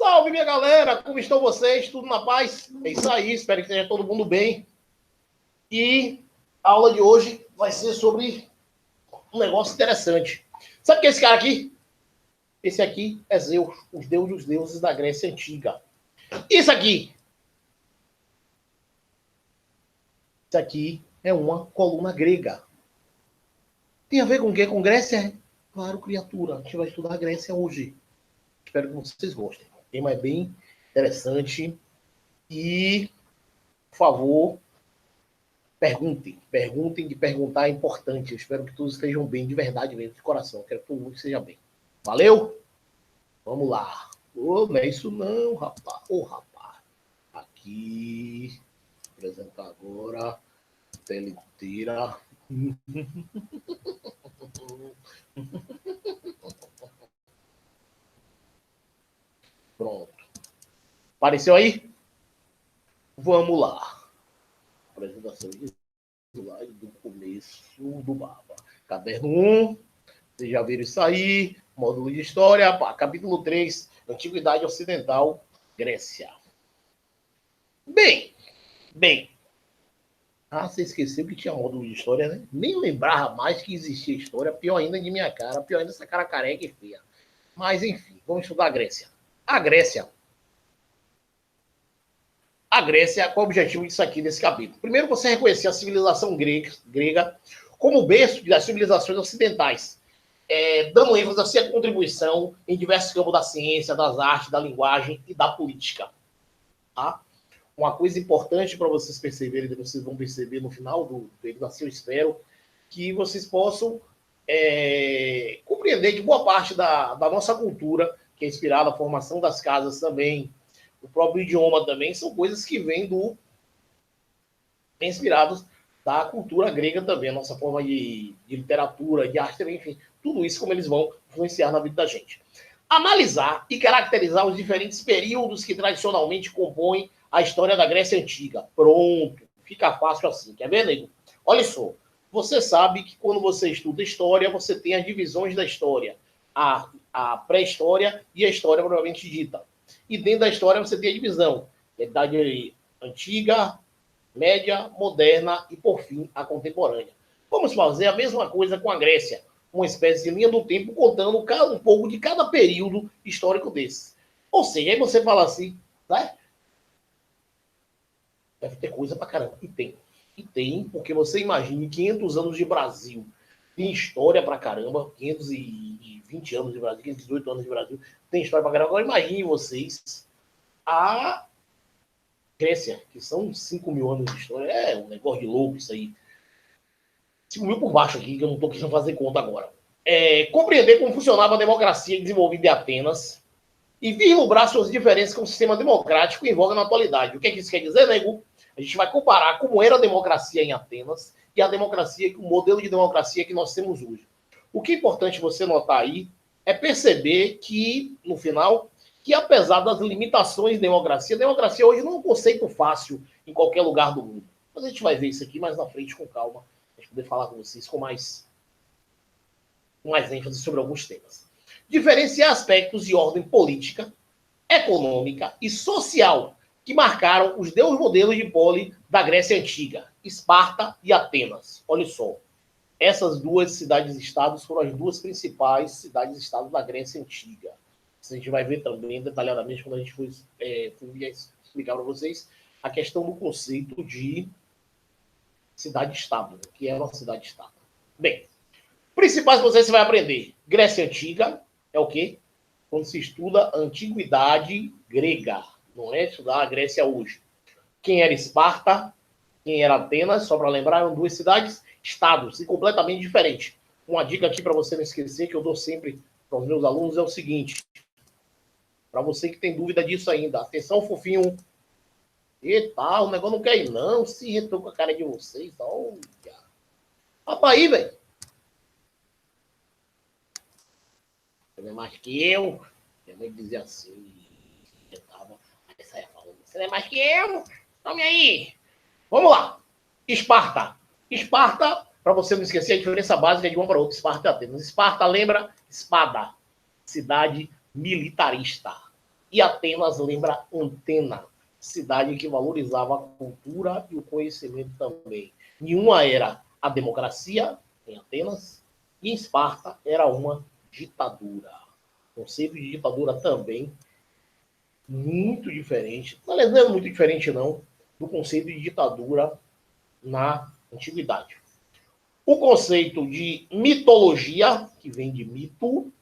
Salve, minha galera! Como estão vocês? Tudo na paz? É isso aí, espero que esteja todo mundo bem. E a aula de hoje vai ser sobre um negócio interessante. Sabe o que é esse cara aqui? Esse aqui é Zeus, os deuses da Grécia Antiga. Isso aqui é uma coluna grega. Tem a ver com o quê? Com Grécia? Claro, criatura. A gente vai estudar a Grécia hoje. Espero que vocês gostem. O tema é bem interessante. E, por favor, perguntem. Perguntem, de perguntar é importante. Eu espero que todos estejam bem, de verdade mesmo, de coração. Eu quero que todo mundo esteja bem. Valeu? Vamos lá. Ô, não é isso não, rapaz. Ô, rapaz. Aqui. Vou apresentar agora. Tela inteira. Pronto. Apareceu aí? Vamos lá. Apresentação de slide do começo do Baba. Caderno 1. Vocês já viram isso aí. Módulo de História. Capítulo 3. Antiguidade Ocidental. Grécia. Bem. Ah, você esqueceu que tinha módulo de História, né? Nem lembrava mais que existia História. Pior ainda de minha cara. Pior ainda essa cara careca e feia. Mas, enfim. Vamos estudar a Grécia. A Grécia, qual é o objetivo disso aqui, desse capítulo? Primeiro, você reconhecer a civilização grega como berço das civilizações ocidentais, dando ênfase à sua contribuição em diversos campos da ciência, das artes, da linguagem e da política. Tá? Uma coisa importante para vocês perceberem, vocês vão perceber no final do período assim, eu espero, que vocês possam compreender que boa parte da nossa cultura, que é inspirada na formação das casas também, o próprio idioma também, são coisas que vêm inspirados da cultura grega também, a nossa forma de literatura, de arte, enfim, tudo isso como eles vão influenciar na vida da gente. Analisar e caracterizar os diferentes períodos que tradicionalmente compõem a história da Grécia Antiga. Pronto, fica fácil assim, quer ver, nego? Olha só, você sabe que quando você estuda história, você tem as divisões da história, a pré-história e a história propriamente dita. E dentro da história você tem a divisão, a idade antiga, média, moderna e, por fim, a contemporânea. Vamos fazer a mesma coisa com a Grécia, uma espécie de linha do tempo contando um pouco de cada período histórico desses. Ou seja, aí você fala assim, né? Deve ter coisa pra caramba. E tem, porque você imagine 500 anos de Brasil. Tem história pra caramba, 520 anos de Brasil, 518 anos de Brasil, tem história pra caramba. Agora imagine vocês a Grécia, que são 5 mil anos de história. É um negócio de louco isso aí. 5 mil por baixo aqui, que eu não estou querendo fazer conta agora. Compreender como funcionava a democracia desenvolvida em Atenas e vislumbrar suas diferenças com o sistema democrático em voga na atualidade. O que é que isso quer dizer, nego? A gente vai comparar como era a democracia em Atenas e a democracia, o modelo de democracia que nós temos hoje. O que é importante você notar aí é perceber que, no final, que apesar das limitações da democracia, a democracia hoje não é um conceito fácil em qualquer lugar do mundo. Mas a gente vai ver isso aqui mais na frente com calma, para poder falar com vocês com mais ênfase sobre alguns temas. Diferenciar aspectos de ordem política, econômica e social que marcaram os dois modelos de poli da Grécia Antiga, Esparta e Atenas. Olha só, essas duas cidades-estados foram as duas principais cidades-estados da Grécia Antiga. Isso a gente vai ver também detalhadamente quando a gente for explicar para vocês a questão do conceito de cidade-estado, que é uma cidade-estado. Bem, principais coisas que você vai aprender. Grécia Antiga é o quê? Quando se estuda a antiguidade grega. Não é estudar a Grécia hoje. Quem era Esparta, quem era Atenas, só para lembrar, eram duas cidades-estados e completamente diferentes. Uma dica aqui para você não esquecer, que eu dou sempre para os meus alunos, é o seguinte. Para você que tem dúvida disso ainda. Atenção, fofinho. Eita, o negócio não quer ir, não. Se retou com a cara de vocês. Olha. Rapaz, aí, velho. Você não é mais que eu. Minha mãe dizia assim. Eu tava. Aí saia falando. Você não é mais que eu. Tome aí. Vamos lá. Esparta. Esparta, para você não esquecer, a diferença básica de uma para outra. Esparta e Atenas. Esparta lembra espada. Cidade militarista. E Atenas lembra Antena, cidade que valorizava a cultura e o conhecimento também. Em uma era a democracia, em Atenas, e em Esparta era uma ditadura. O conceito de ditadura também muito diferente. Aliás, não é muito diferente, não, do conceito de ditadura na antiguidade. O conceito de mitologia, que vem de mito,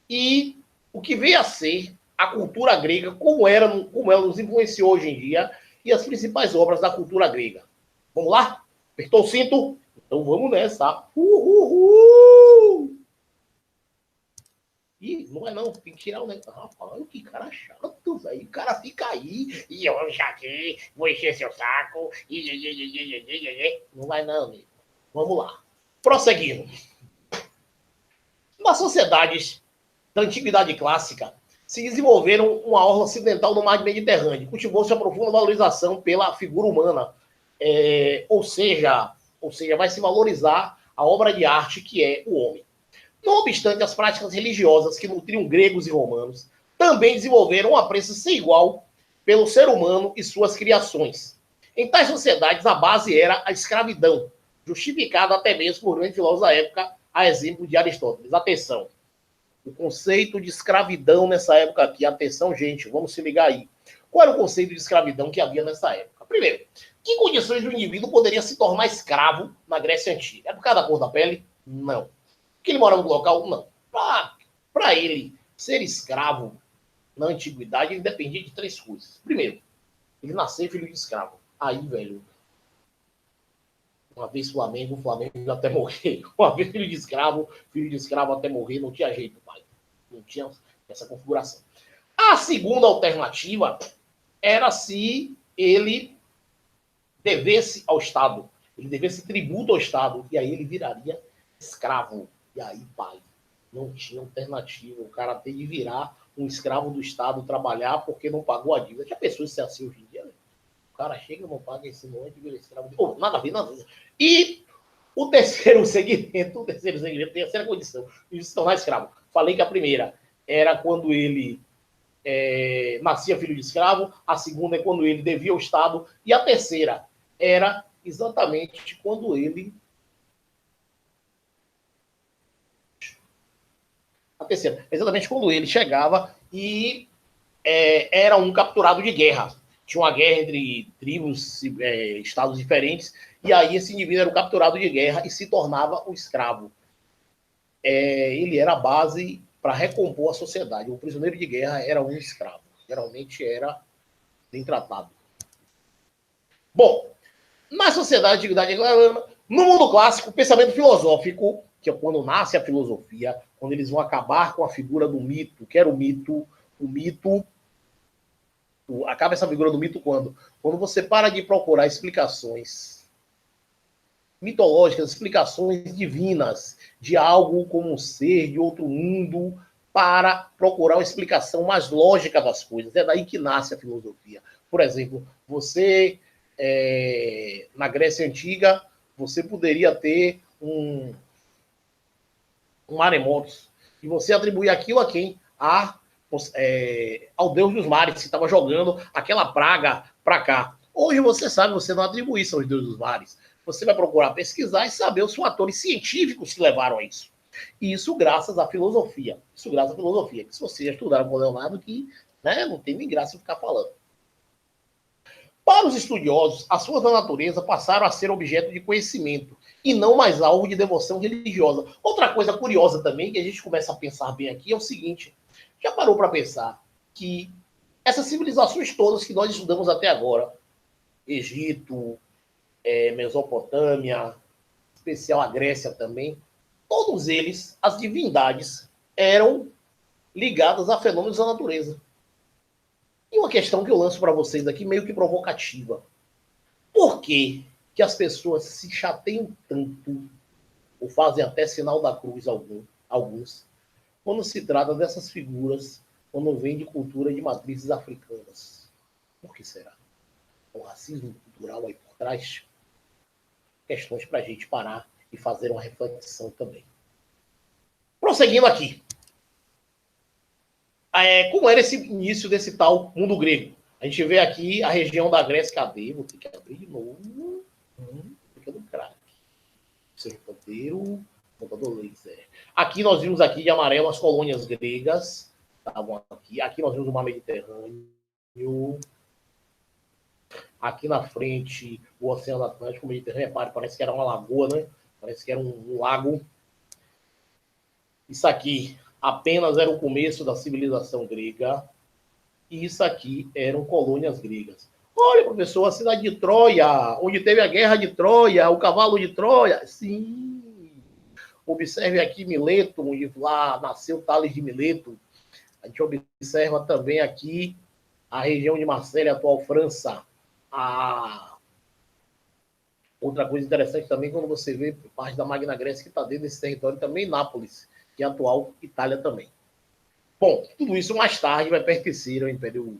e o que veio a ser a cultura grega, como ela nos influenciou hoje em dia, e as principais obras da cultura grega. Vamos lá? Apertou o cinto? Então vamos nessa. Ih, não é não, tem que tirar o negócio. Rapaz, que cara chato, velho. O cara fica aí, e eu já aqui, vou encher seu saco, não vai não, amigo. Vamos lá. Prosseguindo. Nas sociedades da antiguidade clássica, se desenvolveram uma orla ocidental do mar Mediterrâneo. Cultivou-se a profunda valorização pela figura humana. Ou seja, vai se valorizar a obra de arte que é o homem. Não obstante, as práticas religiosas que nutriam gregos e romanos também desenvolveram um apreço sem igual pelo ser humano e suas criações. Em tais sociedades, a base era a escravidão, justificada até mesmo por grandes filósofos da época, a exemplo de Aristóteles. Atenção, o conceito de escravidão nessa época aqui, atenção, gente, vamos se ligar aí. Qual era o conceito de escravidão que havia nessa época? Primeiro, que condições o indivíduo poderia se tornar escravo na Grécia Antiga? É por causa da cor da pele? Não. Porque ele morava no local? Não. Para ele ser escravo na antiguidade, ele dependia de três coisas. Primeiro, ele nasceu filho de escravo. Aí, velho, uma vez Flamengo até morrer. Uma vez filho de escravo até morrer, não tinha jeito, pai. Não tinha essa configuração. A segunda alternativa era se ele devesse ao Estado. Ele devesse tributo ao Estado. E aí ele viraria escravo. E aí, pai, não tinha alternativa. O cara tem de virar um escravo do Estado, trabalhar porque não pagou a dívida. Já pensou se é assim hoje em dia? Né? O cara chega, não paga esse monte, vira escravo. Oh, nada a ver, nada a ver. E o terceiro segmento, a terceira condição, de se tornar escravo. Falei que a primeira era quando ele nascia filho de escravo, a segunda é quando ele devia ao Estado, e a terceira era exatamente quando ele... A terceira, exatamente quando ele chegava e era um capturado de guerra. Tinha uma guerra entre tribos, estados diferentes, e aí esse indivíduo era um capturado de guerra e se tornava um escravo. Ele era a base para recompor a sociedade. O prisioneiro de guerra era um escravo. Geralmente era bem tratado. Bom, na sociedade da antiguidade grega, no mundo clássico, o pensamento filosófico, que é quando nasce a filosofia, quando eles vão acabar com a figura do mito, que era o mito, acaba essa figura do mito quando? Quando você para de procurar explicações mitológicas, explicações divinas de algo como um ser de outro mundo, para procurar uma explicação mais lógica das coisas. É daí que nasce a filosofia. Por exemplo, você, na Grécia Antiga, você poderia ter um maremotos, e você atribuir aquilo a quem? Ao deus dos mares, que estava jogando aquela praga para cá. Hoje você sabe, você não atribui isso aos deuses dos mares. Você vai procurar pesquisar e saber os fatores científicos que levaram a isso. E isso graças à filosofia. Isso graças à filosofia. Que se você estudar com o Leonardo, que não tem nem graça ficar falando. Para os estudiosos, as forças da natureza passaram a ser objeto de conhecimento e não mais alvo de devoção religiosa. Outra coisa curiosa também, que a gente começa a pensar bem aqui, é o seguinte: já parou para pensar que essas civilizações todas que nós estudamos até agora, Egito, Mesopotâmia, em especial a Grécia também, todos eles, as divindades, eram ligadas a fenômenos da natureza. E uma questão que eu lanço para vocês aqui, meio que provocativa. Por que as pessoas se chateiam tanto, ou fazem até sinal da cruz alguns, quando se trata dessas figuras, quando vem de cultura de matrizes africanas? Por que será? O racismo cultural aí por trás? Questões para a gente parar e fazer uma reflexão também. Prosseguindo aqui. Como era esse início desse tal mundo grego? A gente vê aqui a região da Grécia. Cadê? Vou ter que abrir de novo. Fica no crack. Seu ponteiro, computador laser. Aqui nós vimos aqui de amarelo as colônias gregas. Estavam aqui. Aqui nós vimos o mar Mediterrâneo. Aqui na frente o Oceano Atlântico, o Mediterrâneo. Parece que era uma lagoa, né? Parece que era um lago. Isso aqui apenas era o começo da civilização grega. E isso aqui eram colônias gregas. Olha, professor, a cidade de Troia, onde teve a guerra de Troia, o cavalo de Troia. Sim. Observe aqui Mileto, onde lá nasceu Tales de Mileto. A gente observa também aqui a região de Marselha, atual França. Outra coisa interessante também, quando você vê parte da Magna Grécia que está dentro desse território também, Nápoles, que é a atual Itália também. Bom, tudo isso mais tarde vai pertencer ao Império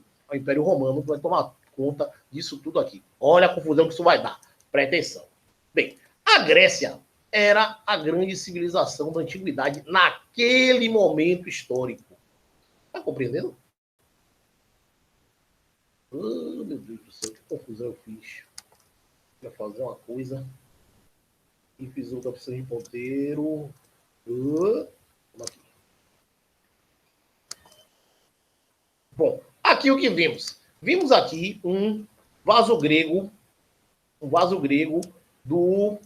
Romano, que vai tomar conta disso tudo aqui. Olha a confusão que isso vai dar. Presta atenção. Bem, a Grécia era a grande civilização da antiguidade naquele momento histórico. Está compreendendo? Oh, meu Deus do céu, que confusão eu fiz. Vou fazer uma coisa. E fiz outra opção de ponteiro. Vamos aqui. Bom, aqui o que vimos? Vimos aqui um vaso grego do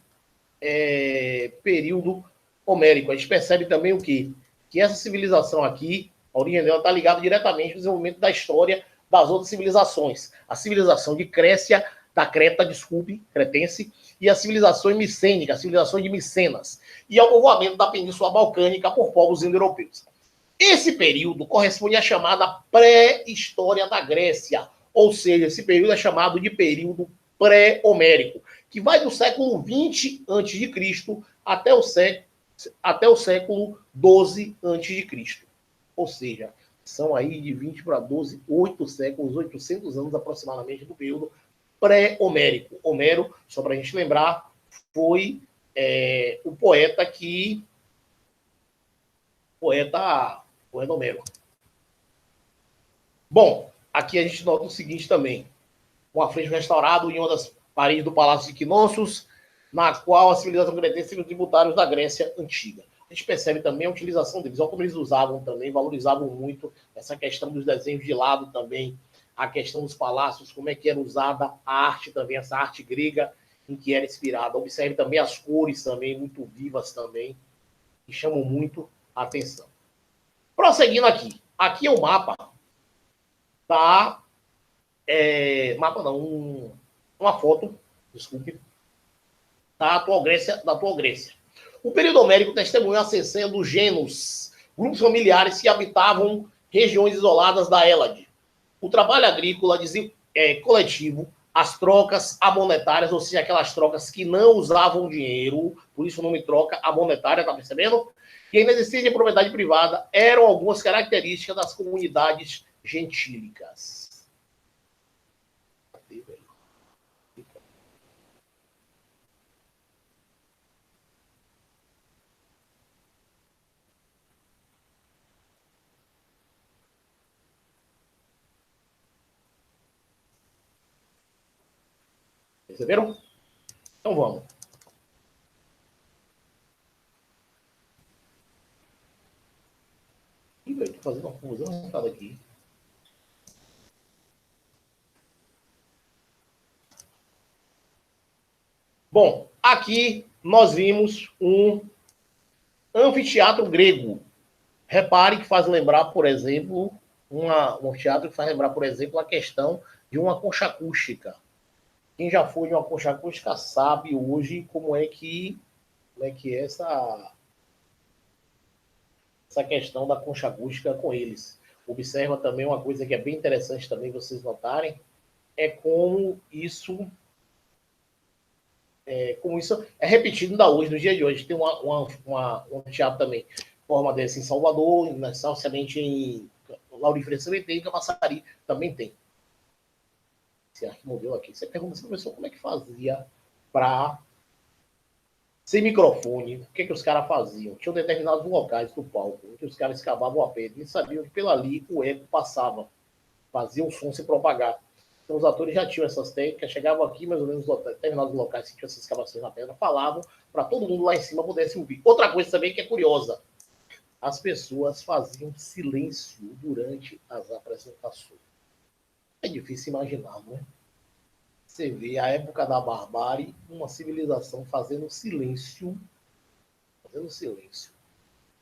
período homérico. A gente percebe também o quê? Que essa civilização aqui, a origem dela está ligada diretamente ao desenvolvimento da história das outras civilizações. A civilização de Crécia, da Creta, cretense, e a civilização micênica, a civilização de Micenas, e ao povoamento da Península Balcânica por povos indo-europeus. Esse período corresponde à chamada pré-história da Grécia, ou seja, esse período é chamado de período pré-homérico, que vai do século 20 a.C. até o século 12 a.C. Ou seja, são aí de 20 para 12, 8 séculos, 800 anos aproximadamente do período pré-homérico. Homero, só para a gente lembrar, foi o poeta Homero. Bom, aqui a gente nota o seguinte também. Um afresco restaurado em uma das paredes do Palácio de Knossos, na qual a civilização cretense e os tributários da Grécia Antiga. A gente percebe também a utilização deles, olha como eles usavam também, valorizavam muito essa questão dos desenhos de lado também, a questão dos palácios, como é que era usada a arte também, essa arte grega em que era inspirada. Observe também as cores também, muito vivas também, que chamam muito a atenção. Prosseguindo aqui. Aqui é o mapa da... mapa não, uma foto, desculpe, da atual Grécia. O período homérico testemunha a ascensão dos gênos, grupos familiares que habitavam regiões isoladas da Hélade. O trabalho agrícola coletivo, as trocas amonetárias, ou seja, aquelas trocas que não usavam dinheiro, por isso o nome troca amonetária, tá percebendo? E a inexistência de propriedade privada eram algumas características das comunidades gentílicas. Perceberam? Então vamos. Ih, velho, tô fazendo uma confusão aqui. Bom, aqui nós vimos um anfiteatro grego. Repare que faz lembrar, por exemplo, um anfiteatro que faz lembrar, por exemplo, a questão de uma concha acústica. Quem já foi de uma concha acústica sabe hoje como é que é essa questão da concha acústica com eles. Observa também uma coisa que é bem interessante também vocês notarem, é como isso é repetido ainda hoje, no dia de hoje. Tem um teatro também, forma dessa em Salvador, especialmente em Lauro de Freitas também tem, em Camaçari também tem. Esse arquimodelo aqui. Você pergunta assim, professor, como é que fazia para sem microfone. O que os caras faziam? Tinham determinados locais do palco que os caras escavavam a pedra e sabiam que pela ali o eco passava, fazia o som se propagar. Então os atores já tinham essas técnicas, chegavam aqui mais ou menos em determinados locais que tinham essas escavações na pedra, falavam para todo mundo lá em cima pudesse ouvir. Outra coisa também que é curiosa, as pessoas faziam silêncio durante as apresentações. É difícil imaginar, não é? Você vê a época da barbárie, uma civilização fazendo silêncio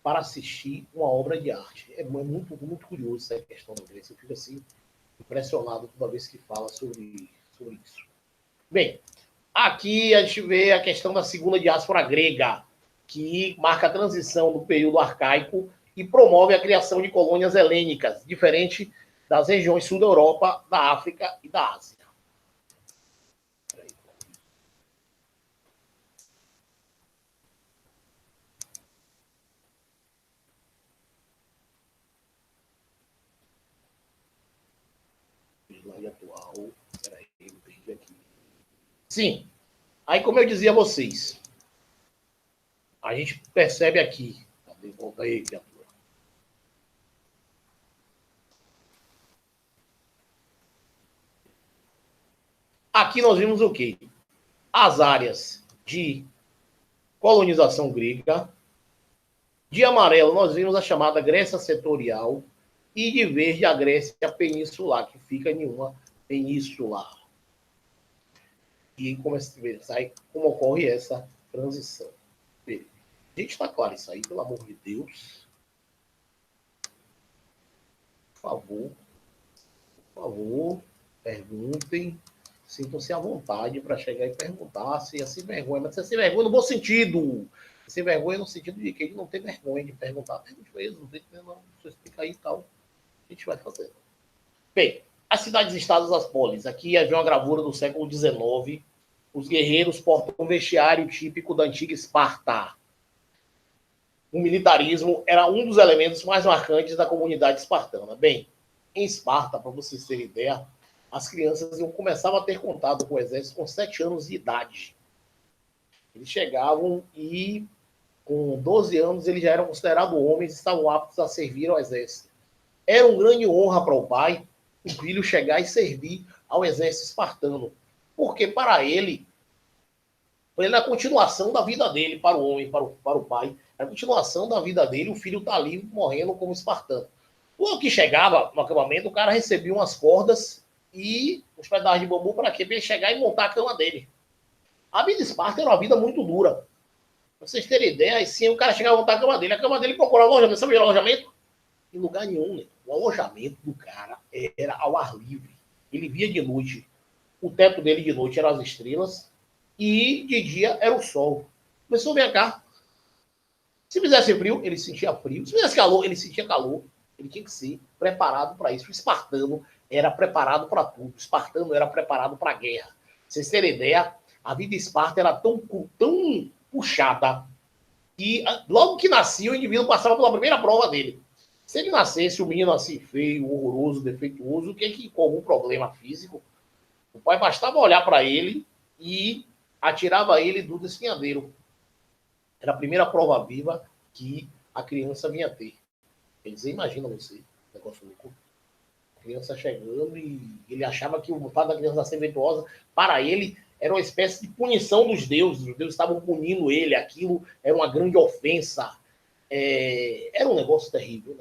para assistir uma obra de arte. É muito, muito curioso essa questão da Grécia. Eu fico assim impressionado toda vez que fala sobre isso. Bem, aqui a gente vê a questão da segunda diáspora grega, que marca a transição do período arcaico e promove a criação de colônias helênicas, diferente das regiões sul da Europa, da África e da Ásia. Atual. Peraí, eu perdi aqui. Sim. Aí, como eu dizia a vocês, a gente percebe aqui. Volta aí, criatura. Aqui nós vimos o quê? As áreas de colonização grega. De amarelo, nós vimos a chamada Grécia setorial. E de verde, a Grécia peninsular, que fica em uma península. E como ocorre essa transição. Gente, está claro isso aí, pelo amor de Deus. Por favor, perguntem. Sintam-se à vontade para chegar e perguntar se é sem vergonha. Mas se é sem vergonha no bom sentido. Sem vergonha no sentido de que ele não tem vergonha de perguntar. Pergunte mesmo, não tem não. Você explica aí e tal. A gente vai fazer. Bem, as cidades-estados, as polis. Aqui havia uma gravura do século XIX. Os guerreiros portam um vestiário típico da antiga Esparta. O militarismo era um dos elementos mais marcantes da comunidade espartana. Bem, em Esparta, para vocês terem ideia, as crianças começavam a ter contato com o exército com 7 anos de idade. Eles chegavam e, com 12 anos, eles já eram considerados homens e estavam aptos a servir ao exército. Era uma grande honra para o pai, o filho chegar e servir ao exército espartano, porque para ele era a continuação da vida dele, para o homem, para o pai, a continuação da vida dele, o filho está ali morrendo como espartano. O que chegava no acampamento, o cara recebia umas cordas e uns pedaços de bambu para quê? Para ele chegar e montar a cama dele. A vida de Esparta era uma vida muito dura. Pra vocês terem ideia, assim, o cara chegava a montar a cama dele procurava alojamento. Sabe o alojamento? Em lugar nenhum, né? O alojamento do cara era ao ar livre. Ele via de noite. O teto dele de noite eram as estrelas e de dia era o sol. Começou a vir cá. Se fizesse frio, ele sentia frio. Se fizesse calor, ele sentia calor. Ele tinha que ser preparado para isso. O espartano era preparado para tudo. O espartano era preparado para a guerra. Vocês terem ideia, a vida de Esparta era tão puxada que logo que nascia, o indivíduo passava pela primeira prova dele. Se ele nascesse um menino assim feio, horroroso, defeituoso, que com algum problema físico, o pai bastava olhar para ele e atirava ele do desfinhadeiro. Era a primeira prova viva que a criança vinha ter. Quer dizer, imagina você, negócio louco. A criança chegando e ele achava que o fato da criança ser virtuosa, para ele, era uma espécie de punição dos deuses. Os deuses estavam punindo ele, aquilo era uma grande ofensa. Era um negócio terrível,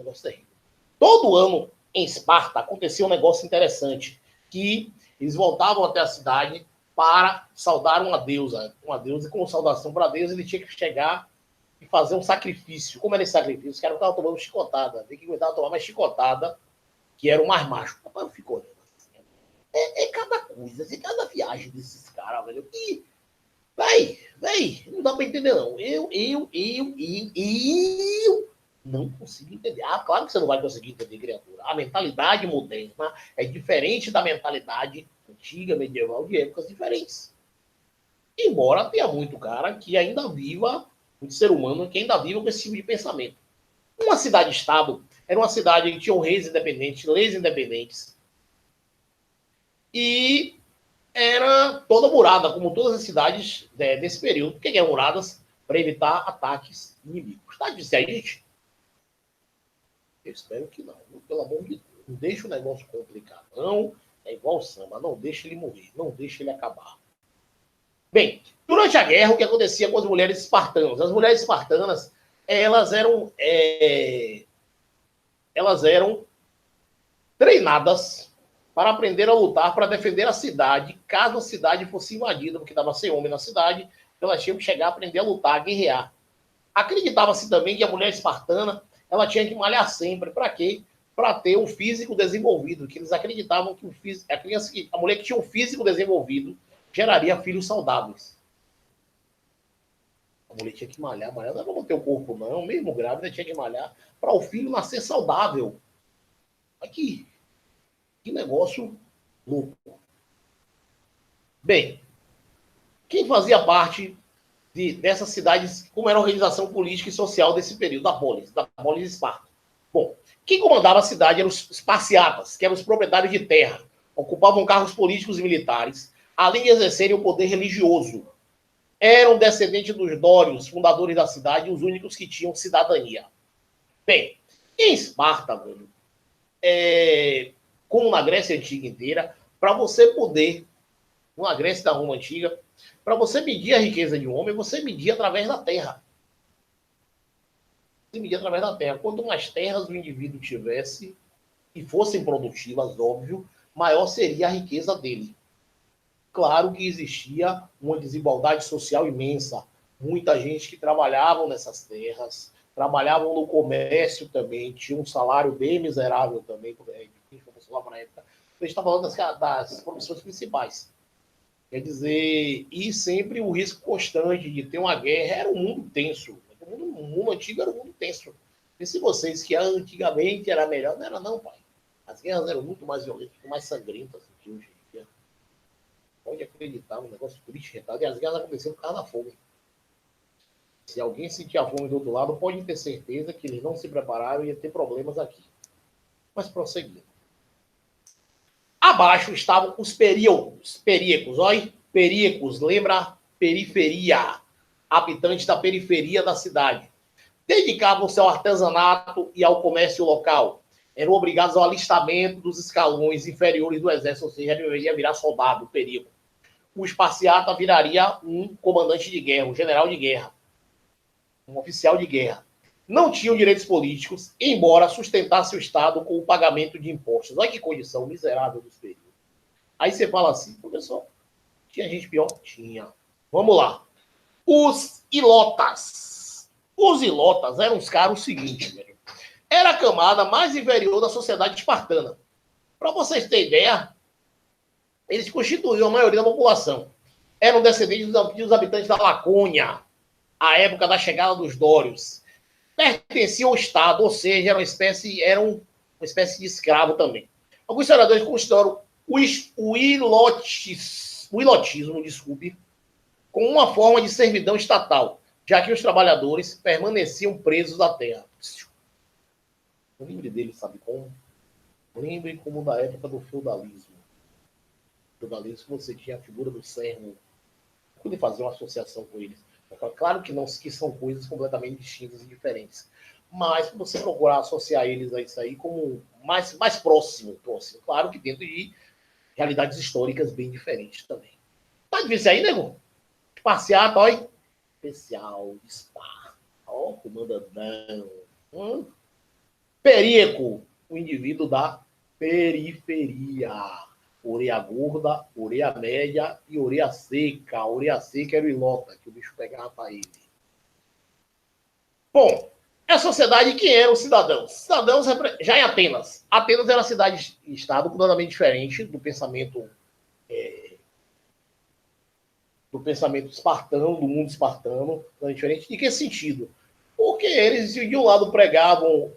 Todo ano, em Esparta, acontecia um negócio interessante, que eles voltavam até a cidade para saudar uma deusa, e com saudação para a deusa, ele tinha que chegar e fazer um sacrifício. Como era esse sacrifício? Os caras estavam tomando chicotada, tem que aguentar tomar mais chicotada, que era o mais macho. Rapaz, eu fico olhando assim. É cada coisa, é cada viagem desses caras, velho. E, véi, não dá pra entender, não. Eu não consigo entender. Ah, claro que você não vai conseguir entender, criatura. A mentalidade moderna é diferente da mentalidade antiga, medieval, de épocas diferentes. Embora tenha muito cara que ainda viva, muito ser humano que ainda viva com esse tipo de pensamento. Uma cidade-estado era uma cidade que tinha reis independentes, leis independentes, e era toda murada, como todas as cidades desse período. Por que eram muradas? para evitar ataques inimigos. Tá difícil aí, gente? Eu espero que não. Pelo amor de Deus. Não deixa o negócio complicado. Não, é igual o samba. Não deixa ele morrer. Não deixa ele acabar. Bem, durante a guerra, o que acontecia com as mulheres espartanas? As mulheres espartanas, elas eram treinadas para aprender a lutar, para defender a cidade, caso a cidade fosse invadida, porque estava sem homem na cidade, elas tinham que chegar a aprender a lutar, a guerrear. Acreditava-se também que a mulher espartana, ela tinha que malhar sempre. Para quê? Para ter um físico desenvolvido, que eles acreditavam que a mulher que tinha um físico desenvolvido geraria filhos saudáveis. A mulher tinha que malhar, não é para manter o corpo, não. Mesmo grávida, tinha que malhar para o filho nascer saudável. Aqui, que negócio louco. Bem, quem fazia parte dessas cidades, como era a organização política e social desse período, da polis de Esparta? Bom, quem comandava a cidade eram os Esparciatas, que eram os proprietários de terra, ocupavam cargos políticos e militares, além de exercerem o poder religioso. Eram descendentes dos dórios, fundadores da cidade, os únicos que tinham cidadania. Bem, em Esparta, velho, como na Grécia Antiga inteira, para você poder, na Grécia da Roma Antiga, para você medir a riqueza de um homem, você media através da terra. Você media através da terra. Quanto mais terras o indivíduo tivesse, e fossem produtivas, óbvio, maior seria a riqueza dele. Claro que existia uma desigualdade social imensa. Muita gente que trabalhava nessas terras, trabalhavam no comércio também, tinha um salário bem miserável também, porque a gente lá na época. A gente está falando das profissões principais. Quer dizer, e sempre o risco constante de ter uma guerra. Era um mundo tenso. O mundo antigo era um mundo tenso. E se vocês que antigamente era melhor, não era não, pai. As guerras eram muito mais violentas, muito mais sangrentas do que hoje em dia. Pode acreditar no negócio triste, retado. E as guerras aconteceram por causa da fome. Se alguém sentir a fome do outro lado, pode ter certeza que eles não se prepararam e ia ter problemas aqui. Mas prosseguindo. Abaixo estavam os períacos, olha, períacos, lembra periferia, habitantes da periferia da cidade. Dedicavam-se ao artesanato e ao comércio local. Eram obrigados ao alistamento dos escalões inferiores do exército, ou seja, deveria virar soldado, período. O Esparciata viraria um comandante de guerra, um general de guerra, um oficial de guerra. Não tinham direitos políticos, embora sustentasse o Estado com o pagamento de impostos. Olha que condição miserável dos períodos. Aí você fala assim, professor, tinha gente pior? Tinha. Vamos lá. Os ilotas. Os ilotas eram os caras o seguinte, velho. Era a camada mais inferior da sociedade espartana. Para vocês terem ideia, eles constituíam a maioria da população. Eram descendentes dos habitantes da Lacônia, à época da chegada dos dórios. Pertenciam ao Estado, ou seja, eram uma espécie de escravo também. Alguns historiadores consideram o ilotismo, como uma forma de servidão estatal, já que os trabalhadores permaneciam presos à terra. Lembre dele, sabe como? Lembre como da época do feudalismo. No feudalismo você tinha a figura do servo. Pude fazer uma associação com eles. Claro que não, que são coisas completamente distintas e diferentes. Mas você procurar associar eles a isso aí como mais próximo. Claro que dentro de realidades históricas bem diferentes também. Tá difícil aí, nego? Esparciata, olha. Especial, Esparta. Ó, comandandão. Períaco, o indivíduo da periferia. Orelha gorda, orelha média e orelha seca. A orelha seca era o ilota, que o bicho pegava para ele. Bom, a sociedade, quem eram os cidadãos? Cidadãos já em Atenas. Atenas era uma cidade-estado completamente diferente do pensamento espartano, do mundo espartano. Diferente de que sentido? Porque eles, de um lado, pregavam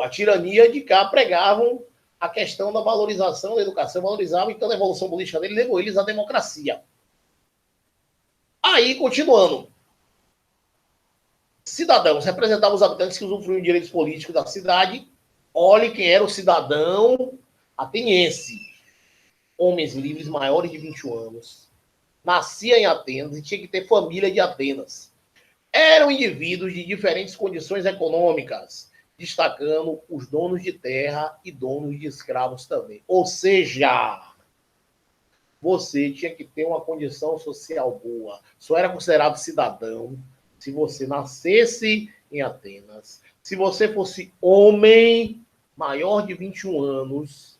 a tirania, de cá pregavam a questão da valorização da educação, valorizavam, então, a evolução política dele levou eles à democracia. Aí, continuando. Cidadãos representavam os habitantes que usufruíam de direitos políticos da cidade. Olhe quem era o cidadão ateniense. Homens livres maiores de 21 anos. Nascia em Atenas e tinha que ter família de Atenas. Eram indivíduos de diferentes condições econômicas, destacando os donos de terra e donos de escravos também. Ou seja, você tinha que ter uma condição social boa. Só era considerado cidadão se você nascesse em Atenas, se você fosse homem maior de 21 anos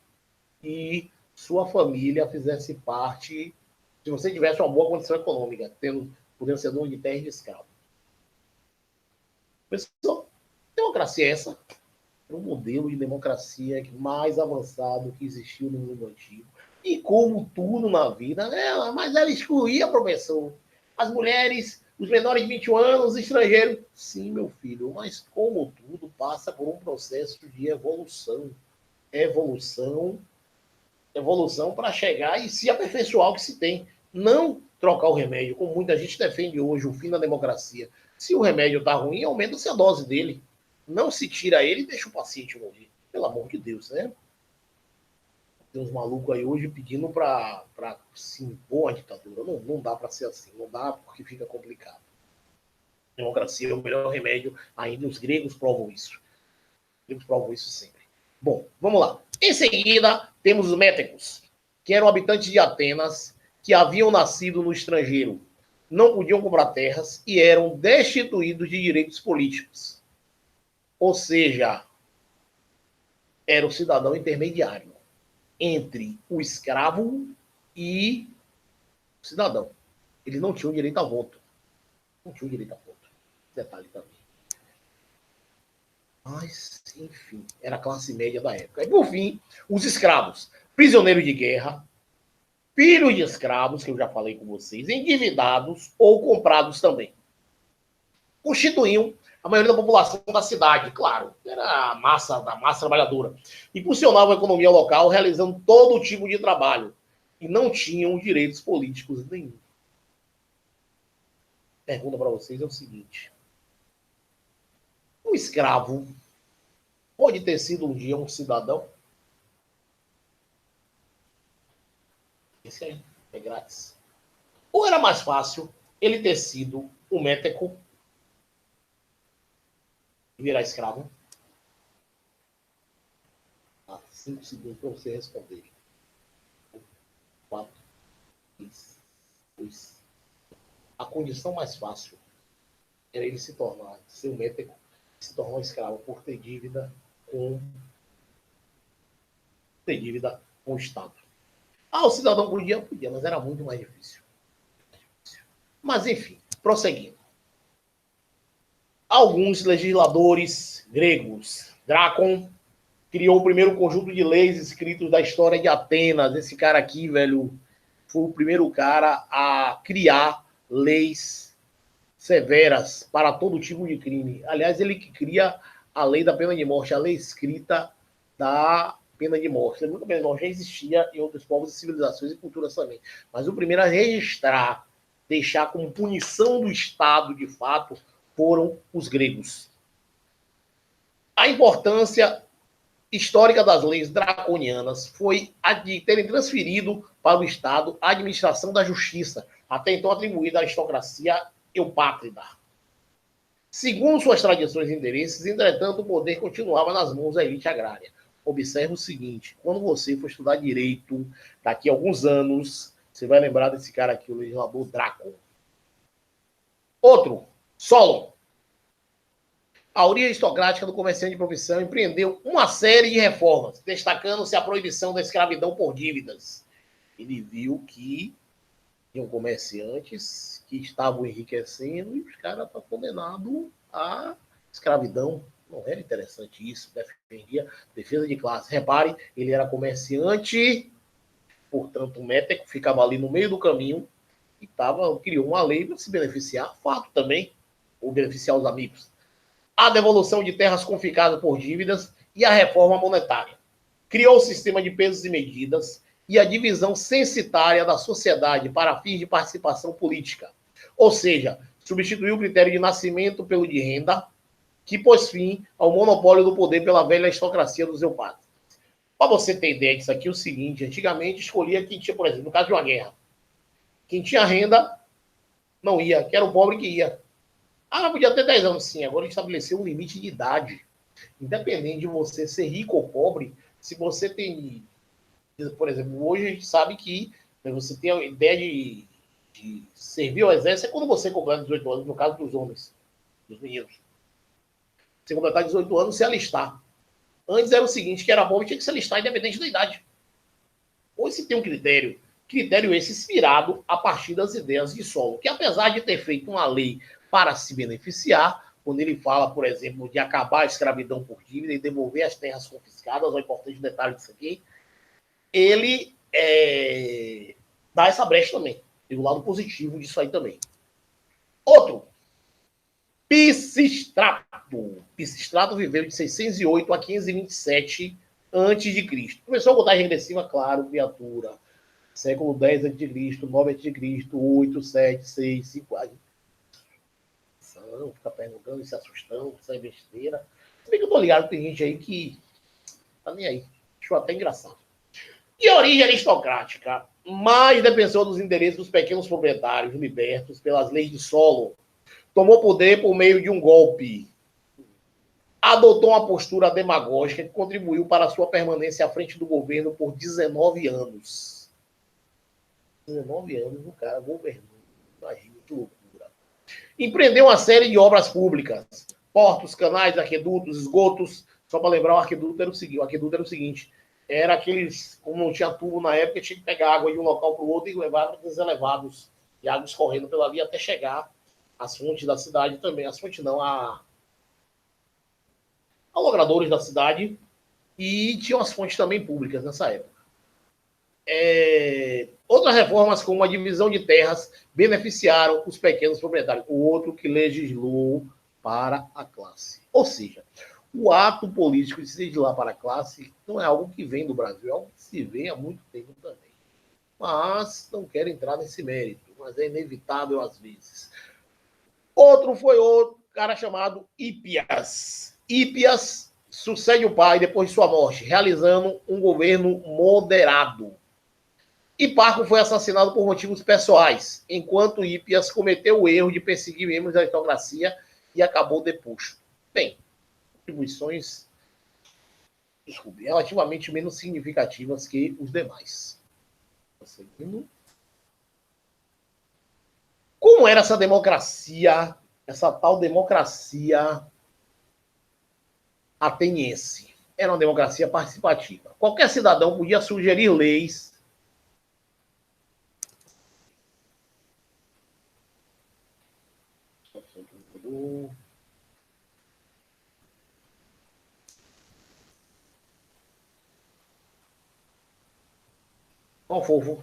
e sua família fizesse parte, se você tivesse uma boa condição econômica, podendo ser dono de terra e de escravo. Pessoal, democracia é essa? É um modelo de democracia mais avançado que existiu no mundo antigo. E como tudo na vida, mas ela excluía, professor, as mulheres, os menores de 21 anos, estrangeiros. Sim, meu filho, mas como tudo passa por um processo de evolução. Evolução, evolução para chegar e se aperfeiçoar o que se tem. Não trocar o remédio, como muita gente defende hoje, o fim da democracia. Se o remédio está ruim, aumenta-se a dose dele. Não se tira ele e deixa o paciente morrer. Pelo amor de Deus, né? Tem uns malucos aí hoje pedindo para se impor a ditadura. Não dá para ser assim. Não dá porque fica complicado. A democracia é o melhor remédio. Ainda os gregos provam isso. Os gregos provam isso sempre. Bom, vamos lá. Em seguida, temos os métecos, que eram habitantes de Atenas, que haviam nascido no estrangeiro, não podiam comprar terras e eram destituídos de direitos políticos. Ou seja, era o cidadão intermediário entre o escravo e o cidadão. Eles não tinham direito a voto. Não tinham direito a voto. Detalhe também. Mas, enfim, era a classe média da época. E, por fim, os escravos, prisioneiros de guerra, filhos de escravos, que eu já falei com vocês, endividados ou comprados também. Constituíam a maioria da população da cidade, claro, era a massa trabalhadora. E funcionavam a economia local, realizando todo tipo de trabalho. E não tinham direitos políticos nenhum. Pergunta para vocês é o seguinte: um escravo pode ter sido um dia um cidadão? Esse aí é grátis. Ou era mais fácil ele ter sido um méteco e virar escravo? 5 segundos para você responder. 4, 3, 2. A condição mais fácil era ele se tornar, ser um méteco, se tornar um escravo por ter dívida com o Estado. O cidadão podia, mas era muito mais difícil. Mas, enfim, prosseguindo. Alguns legisladores gregos, Drácon, criou o primeiro conjunto de leis escritos da história de Atenas. Esse cara aqui, velho, foi o primeiro cara a criar leis severas para todo tipo de crime. Aliás, ele que cria a lei da pena de morte, a lei escrita da pena de morte. A pena de morte já existia em outros povos, civilizações e culturas também. Mas o primeiro a registrar, deixar como punição do Estado, de fato, foram os gregos. A importância histórica das leis draconianas foi a de terem transferido para o Estado a administração da justiça, até então atribuída à aristocracia eupátrida. Segundo suas tradições e interesses, entretanto, o poder continuava nas mãos da elite agrária. Observe o seguinte: quando você for estudar direito, daqui a alguns anos, você vai lembrar desse cara aqui, o legislador Drácon. Outro, Solon. A origem aristocrática do comerciante de profissão empreendeu uma série de reformas, destacando-se a proibição da escravidão por dívidas. Ele viu que tinham comerciantes que estavam enriquecendo e os caras estão condenados à escravidão. Não era interessante isso, defendia defesa de classe. Repare, ele era comerciante, portanto, o méteco ficava ali no meio do caminho e criou uma lei para se beneficiar, fato também, ou beneficiar os amigos. A devolução de terras confiscadas por dívidas e a reforma monetária. Criou o sistema de pesos e medidas e a divisão censitária da sociedade para fins de participação política. Ou seja, substituiu o critério de nascimento pelo de renda, que pôs fim ao monopólio do poder pela velha aristocracia dos eupátridas. Para você ter ideia disso aqui, é o seguinte: antigamente escolhia quem tinha, por exemplo, no caso de uma guerra, quem tinha renda não ia, que era o pobre que ia. Ah, podia ter 10 anos, sim. Agora estabeleceu um limite de idade. Independente de você ser rico ou pobre, se você tem, por exemplo, hoje a gente sabe que você tem a ideia de servir ao exército é quando você completa 18 anos, no caso dos homens, dos meninos. Você completar 18 anos, se alistar. Antes era o seguinte, que era pobre, tinha que se alistar independente da idade. Hoje se tem um critério esse inspirado a partir das ideias de Solon, que apesar de ter feito uma lei para se beneficiar, quando ele fala, por exemplo, de acabar a escravidão por dívida e devolver as terras confiscadas, o importante detalhe disso aqui, ele dá essa brecha também. Tem o lado positivo disso aí também. Outro, Pisistrato. Pisistrato viveu de 608 a 527 a.C. Começou a contagem regressiva, claro, criatura. Século 10 a.C., 9 a.C., 8, 7, 6, 5. Não, fica perguntando, se assustando, isso é besteira. Se bem que eu tô ligado, tem gente aí que tá nem aí. Acho até engraçado. De origem aristocrática, mais defensor dos interesses dos pequenos proprietários libertos pelas leis de Solon, tomou poder por meio de um golpe. Adotou uma postura demagógica que contribuiu para a sua permanência à frente do governo por 19 anos. 19 anos o cara governou. Imagina que loucura. Empreendeu uma série de obras públicas. Portos, canais, aquedutos, esgotos. Só para lembrar, o aqueduto era o seguinte. Era aqueles, como não tinha tubo na época, tinha que pegar água de um local para o outro e levar para os elevados de água escorrendo pela via até chegar às fontes da cidade também. As fontes não, a logradores da cidade, e tinham as fontes também públicas nessa época. Outras reformas, como a divisão de terras, beneficiaram os pequenos proprietários. O outro que legislou para a classe. Ou seja, o ato político de se legislar para a classe não é algo que vem do Brasil, é algo que se vê há muito tempo também. Mas não quero entrar nesse mérito, mas é inevitável às vezes. Outro foi outro cara chamado Hípias. Hípias sucede o pai depois de sua morte, realizando um governo moderado. Hiparco foi assassinado por motivos pessoais, enquanto Hípias cometeu o erro de perseguir membros da aristocracia e acabou deposto. Bem, contribuições relativamente menos significativas que os demais. Seguindo. Como era essa democracia, essa tal democracia ateniense? Era uma democracia participativa. Qualquer cidadão podia sugerir leis. Ó, fofo.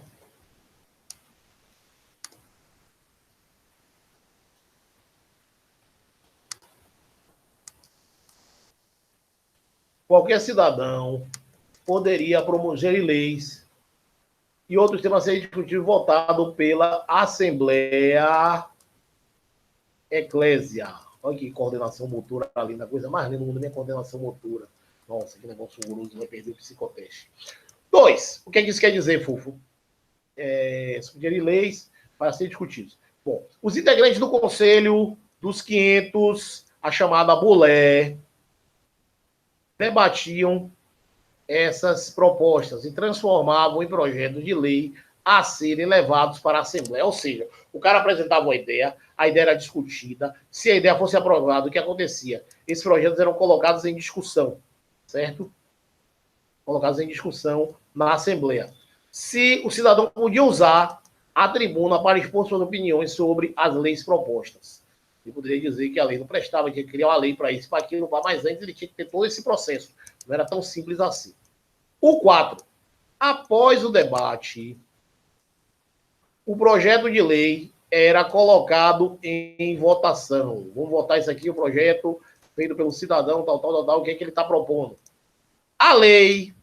Qualquer cidadão poderia promover leis e outros temas a ser discutidos e votados pela Assembleia Eclésia. Olha que coordenação motora ali, na coisa mais linda do mundo, minha coordenação motora. Nossa, que negócio horroroso, vai perder o psicoteste. 2. O que isso quer dizer, Fufo? Sugerir leis para serem discutidos. Bom, os integrantes do Conselho dos 500, a chamada Bulé, debatiam essas propostas e transformavam em projetos de lei a serem levados para a Assembleia. Ou seja, o cara apresentava uma ideia, a ideia era discutida, se a ideia fosse aprovada, o que acontecia? Esses projetos eram colocados em discussão, certo? Colocados em discussão na Assembleia. Se o cidadão podia usar a tribuna para expor suas opiniões sobre as leis propostas. Ele poderia dizer que a lei não prestava, tinha que criar uma lei para isso, para aquilo, mas antes ele tinha que ter todo esse processo. Não era tão simples assim. O 4. Após o debate, o projeto de lei era colocado em votação. Vamos votar isso aqui, o projeto feito pelo cidadão, tal, o que é que ele está propondo. A lei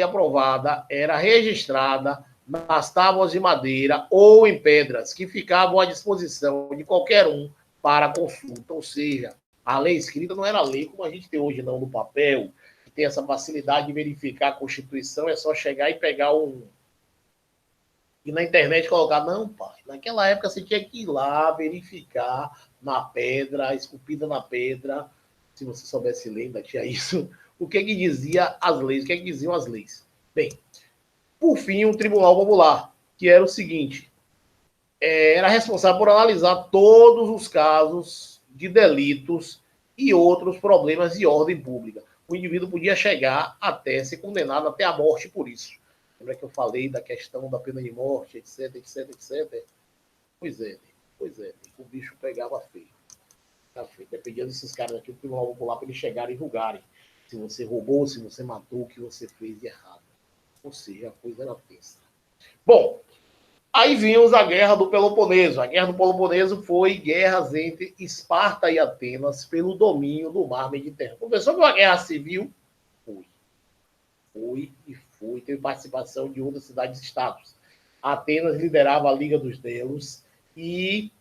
aprovada era registrada nas tábuas de madeira ou em pedras que ficavam à disposição de qualquer um para consulta. Ou seja, a lei escrita não era lei como a gente tem hoje, não, no papel, que tem essa facilidade de verificar a Constituição, é só chegar e pegar E na internet colocar, não, pai, naquela época você tinha que ir lá verificar na pedra, esculpida na pedra, se você soubesse ler, ainda tinha isso, o que dizia as leis, o que diziam as leis. Bem, por fim, o Tribunal Popular, que era o seguinte, era responsável por analisar todos os casos de delitos e outros problemas de ordem pública. O indivíduo podia chegar até ser condenado até a morte por isso. Lembra que eu falei da questão da pena de morte, etc, etc, etc? Pois é, o bicho pegava feio. Dependia desses caras aqui, o Tribunal Popular, para eles chegarem e julgarem se você roubou, se você matou, o que você fez de errado. Ou seja, a coisa era tensa. Bom, aí vimos a Guerra do Peloponeso. A Guerra do Peloponeso foi guerras entre Esparta e Atenas pelo domínio do mar Mediterrâneo. Começou com uma guerra civil? Foi. Teve participação de outras cidades-estados. Atenas liderava a Liga dos Delos e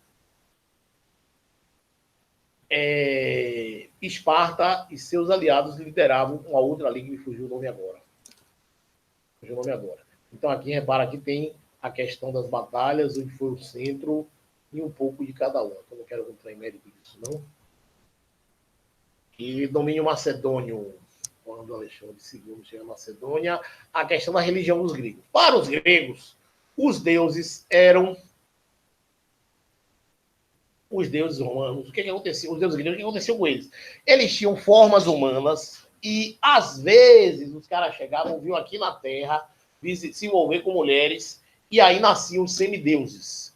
Esparta e seus aliados lideravam uma outra liga que me fugiu o nome agora. Então aqui, repara, aqui tem a questão das batalhas, onde foi o centro e um pouco de cada uma. Eu não quero entrar em mérito disso, não. E domínio macedônio, quando Alexandre II chega a Macedônia, a questão da religião dos gregos. Para os gregos, os deuses eram os deuses romanos. O que aconteceu? Os deuses gregos, o que aconteceu com eles? Eles tinham formas humanas e, às vezes, os caras chegavam, viam aqui na Terra, se envolver com mulheres, e aí nasciam os semideuses.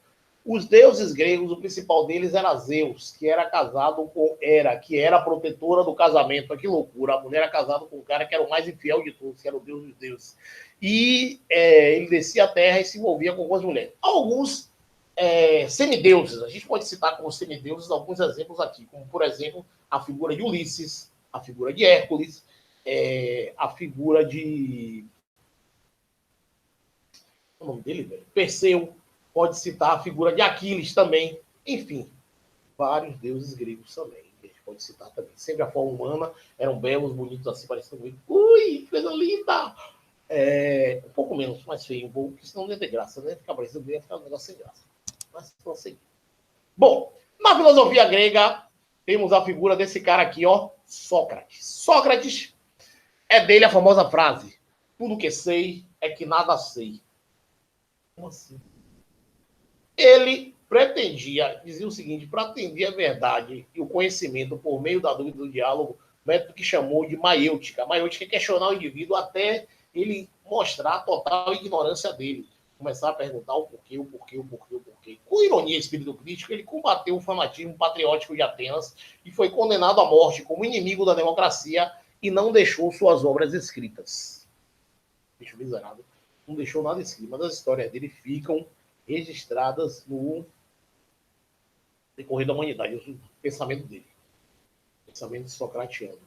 Os deuses gregos, o principal deles era Zeus, que era casado com Hera, que era a protetora do casamento. Que loucura, a mulher era casada com um cara que era o mais infiel de todos, que era o deus dos deuses. E ele descia a terra e se envolvia com algumas mulheres. Alguns semideuses, a gente pode citar como semideuses alguns exemplos aqui, como, por exemplo, a figura de Ulisses, a figura de Hércules, a figura de... o nome dele, velho? Perseu. Pode citar a figura de Aquiles também. Enfim, vários deuses gregos também. A gente pode citar também. Sempre a forma humana, eram belos, bonitos assim, parecendo muito. Ui, coisa linda! Um pouco menos, mais feio um pouco, porque senão não ia ter graça, né? Ficar parecendo bem, ia ficar um negócio sem graça. Mas prosseguir. Bom, na filosofia grega, temos a figura desse cara aqui, ó, Sócrates. Sócrates é dele a famosa frase: tudo que sei é que nada sei. Como assim? Ele pretendia, dizia o seguinte, para atender a verdade e o conhecimento por meio da dúvida do diálogo, método que chamou de maiêutica. A maiêutica é questionar o indivíduo até ele mostrar a total ignorância dele. Começar a perguntar o porquê. Com ironia e espírito crítico, ele combateu o fanatismo patriótico de Atenas e foi condenado à morte como inimigo da democracia e não deixou suas obras escritas. Bicho miserável. Não deixou nada escrito, mas as histórias dele ficam registradas no decorrer da humanidade, o pensamento dele, o pensamento socratiano.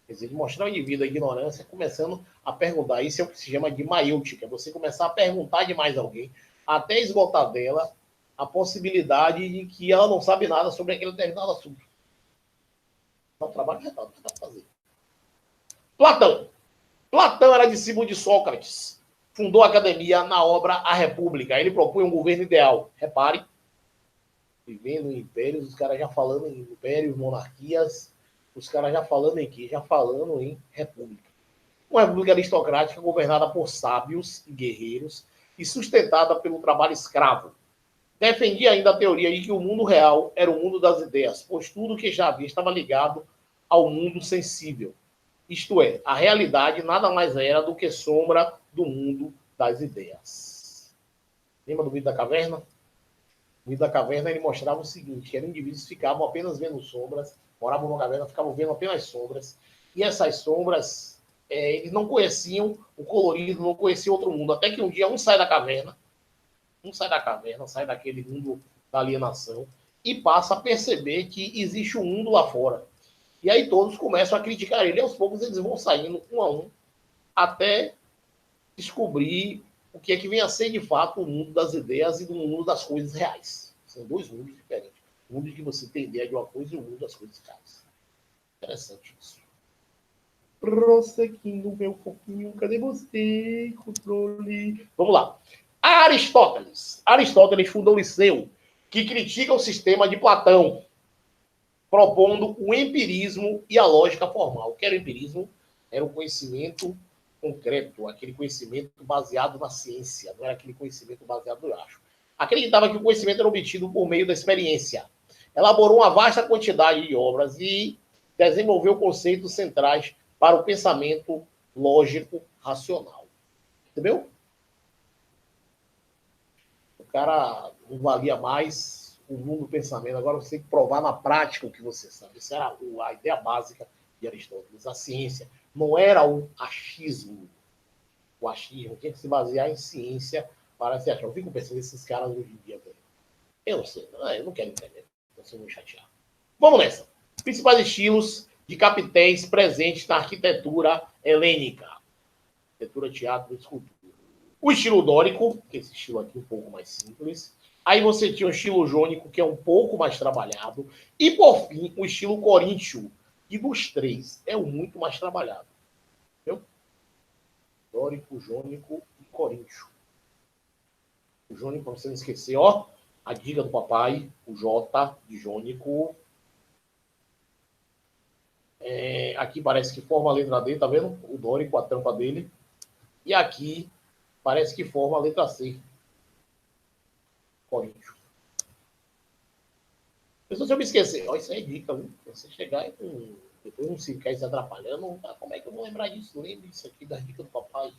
Quer dizer, mostrar ao indivíduo a ignorância, começando a perguntar. Isso é o que se chama de maiêutica, é você começar a perguntar de mais alguém, até esgotar dela a possibilidade de que ela não sabe nada sobre aquele determinado assunto. É um trabalho retado que dá para fazer. Platão era discípulo de Sócrates. Fundou a academia na obra A República. Ele propunha um governo ideal. Repare, vivendo em impérios, os caras já falando em impérios, monarquias, os caras já falando em quê? Já falando em república. Uma república aristocrática governada por sábios e guerreiros e sustentada pelo trabalho escravo. Defendia ainda a teoria de que o mundo real era o mundo das ideias, pois tudo que já havia estava ligado ao mundo sensível. Isto é, a realidade nada mais era do que sombra do mundo das ideias. Lembra do mito da caverna? O mito da caverna ele mostrava o seguinte, que eram indivíduos que ficavam apenas vendo sombras, moravam numa caverna, ficavam vendo apenas sombras, e essas sombras, eles não conheciam o colorido, não conheciam outro mundo, até que um dia um sai da caverna, sai daquele mundo da alienação, e passa a perceber que existe um mundo lá fora. E aí todos começam a criticar ele, e aos poucos eles vão saindo um a um, até descobrir o que é que vem a ser de fato o mundo das ideias e do mundo das coisas reais. São dois mundos diferentes. O mundo que você tem ideia de uma coisa e o mundo das coisas reais. Interessante isso. Prosseguindo meu foquinho, cadê você? Controle. Vamos lá. Aristóteles. Aristóteles fundou o Liceu, que critica o sistema de Platão, propondo o empirismo e a lógica formal. O que era o empirismo? Era o conhecimento concreto, aquele conhecimento baseado na ciência, não era aquele conhecimento baseado no acho. Acreditava que o conhecimento era obtido por meio da experiência. Elaborou uma vasta quantidade de obras e desenvolveu conceitos centrais para o pensamento lógico racional. Entendeu? O cara não valia mais o mundo do pensamento. Agora você tem que provar na prática o que você sabe. Essa era a ideia básica de Aristóteles. A ciência não era o achismo. O achismo tinha que se basear em ciência para se achar. Eu fico pensando nesses caras hoje em dia, velho. Eu não sei. Eu não quero entender. Estou sendo chateado. Vamos nessa. Principais estilos de capitéis presentes na arquitetura helênica. Arquitetura, teatro e escultura. O estilo dórico, que é esse estilo aqui um pouco mais simples. Aí você tinha o estilo jônico, que é um pouco mais trabalhado. E, por fim, o estilo coríntio, que dos três é o muito mais trabalhado. Entendeu? Dórico, jônico e coríntio. O jônico, para você não esquecer, ó, a dica do papai, o J de jônico. Aqui parece que forma a letra D, tá vendo? O dórico, a tampa dele. E aqui parece que forma a letra C. Coríntio. Se eu me esquecer, ó, isso aí é dica, viu? Você chegar e depois não se ficar se atrapalhando, como é que eu vou lembrar disso? Lembre isso aqui das dicas do papai.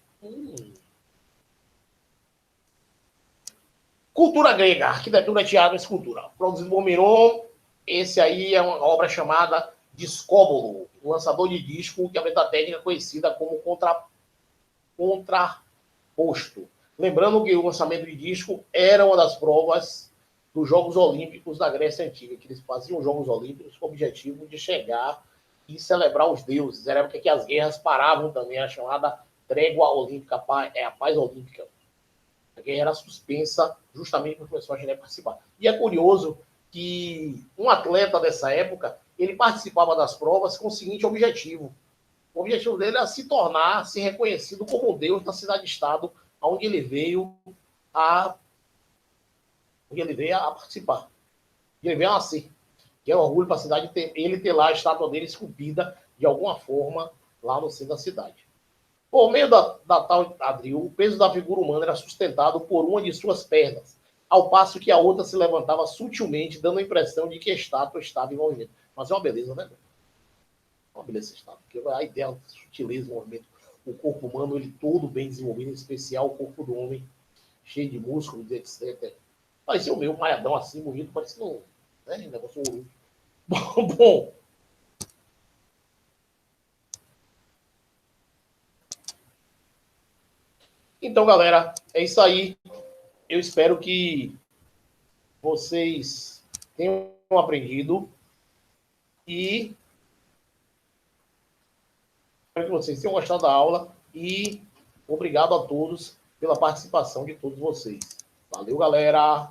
Cultura grega, arquitetura, teatro e escultura. Produzido por Miron, esse aí é uma obra chamada Discóbolo, um lançador de disco que apresenta a técnica conhecida como contraposto. Lembrando que o lançamento de disco era uma das provas dos Jogos Olímpicos da Grécia Antiga, que eles faziam os Jogos Olímpicos com o objetivo de chegar e celebrar os deuses. Era a época que as guerras paravam também, a chamada trégua olímpica, a paz olímpica. A guerra era suspensa justamente porque começou a gente participar. E é curioso que um atleta dessa época, ele participava das provas com o seguinte objetivo. O objetivo dele era se tornar, ser reconhecido como Deus na cidade-estado onde ele veio a participar. Ele veio a nascer. Que é um orgulho para a cidade ele ter lá a estátua dele esculpida de alguma forma lá no centro da cidade. Por meio da tal quadril, o peso da figura humana era sustentado por uma de suas pernas, ao passo que a outra se levantava sutilmente, dando a impressão de que a estátua estava em movimento. Mas é uma beleza, né? É uma beleza essa estátua, porque a ideia da sutileza do movimento, o corpo humano, ele todo bem desenvolvido, em especial o corpo do homem, cheio de músculos, etc. Parecia o meu, malhadão assim, bonito, parecia um negócio horrível. Bom, então, galera, é isso aí. Eu espero que vocês tenham aprendido e espero que vocês tenham gostado da aula e obrigado a todos pela participação de todos vocês. Valeu, galera!